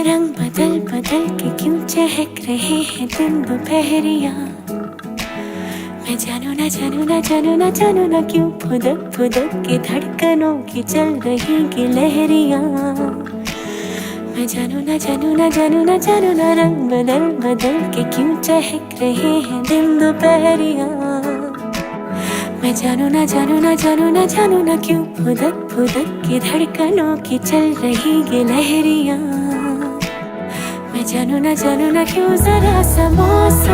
रंग बदल बदल के क्यों चहक रहे हैं दिन दोपहरिया। मैं जानू ना जानू ना जानू ना जानू ना क्यों फुदक फुदक के धड़कनों की चल रही की लहरिया। मैं जानू ना जानू ना जानू ना जानू ना रंग बदल बदल के क्यों चहक रहे हैं दिन दोपहरिया। मैं जानू ना जानू ना जानू ना जानू ना क्यों फुदक फुदक के धड़कनों की चल रही ये लहरिया। मैं जानू ना क्यों जरा सा मौसम